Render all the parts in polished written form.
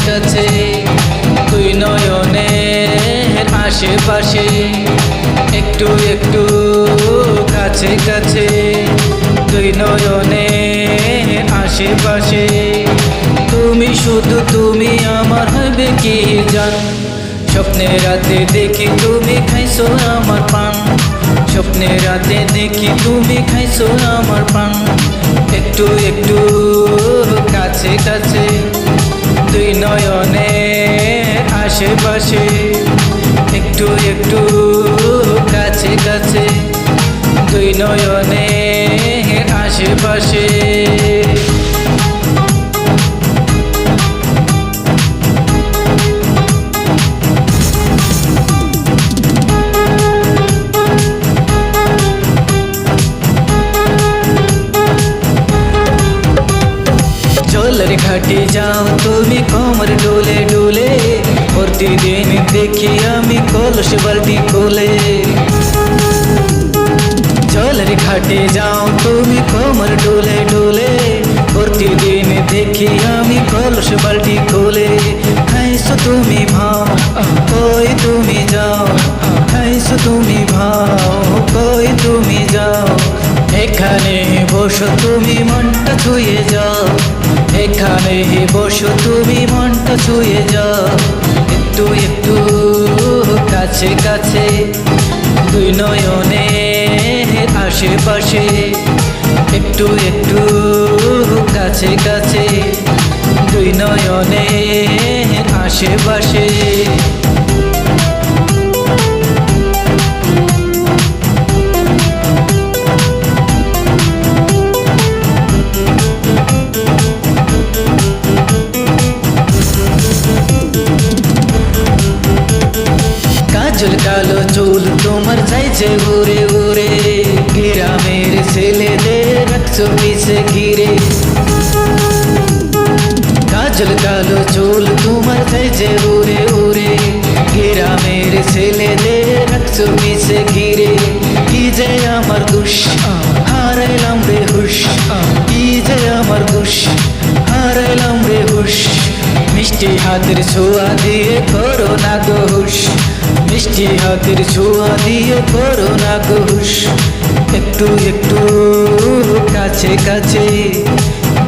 কাছে তুই নয়নের আশেপাশে একটু একটু কাছে কাছে তুই নয়নের আশেপাশে তুমি শুধু তুমি আমার হবে কি জান স্বপ্নে রাতে দেখি তুমি খাইছো আমার পান স্বপ্নে রাতে দেখি তুমি খাইছো আমার পান একটু একটু কাছে কাছে তুই নয়নের আশেপাশে একটু একটু কাছে কাছে তুই নয়নের আশেপাশে জলের ঘাটে যাও তুমি কোমর ডোলে ডোলে প্রতিদিন দেখি আমি কলস বালতি কোলে জলের ঘাটে যাও তুমি কোমর ডোলে ডোলে প্রতিদিন দেখি আমি কলস বালতি কোলে খাইছো তুমি ভাও কই তুমি যাও খাইছো তুমি ভাও কই তুমি যাও এখানে বসো তুমি মনটা ছুঁয়ে যাও এখানে বসো তুমি মনটা ছুঁয়ে যাও একটু একটু কাছে কাছে দুই নয়নের আশেপাশে একটু একটু কাছে কাছে দুই নয়নের আশেপাশে কাজল কালো চুল তোমার চাইছে উড়ে উড়ে গ্রামের ছেলেদের রাখছো পিছে ঘিরে কাজল কালো চুল তোমার চাইছে উড়ে উড়ে গ্রামের ছেলেদের রাখছো পিছে ঘিরে কি যে আমার দুষ হারাইলাম রে হুশ কি যে আমার দুষ হারাইলাম রে হুশ মিষ্টি হাতের ছোঁয়া দিয়ে করো না গো হুশ মিষ্টি হাতের ছোঁয়া দিয়ে করো না গো হুশ একটু একটু কাছে কাছে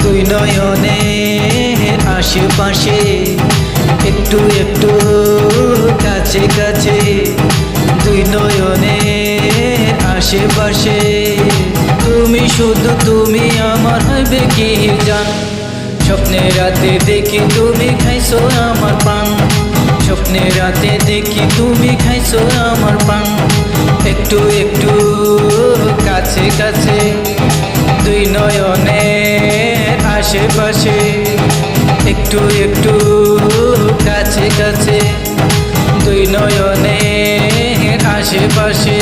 তুই নয়নের আশেপাশে একটু একটু কাছে কাছে তুই নয়নের আশেপাশে তুমি শুধু তুমি আমার হবে কি জান স্বপ্নে রাতে দেখি তুমি খাইছো আমার পান স্বপ্নে রাতে দেখি তুমি খাইছো আমার পান একটু একটু কাছে কাছে দুই নয়নের আশেপাশে একটু একটু কাছে কাছে দুই নয়নের আশেপাশে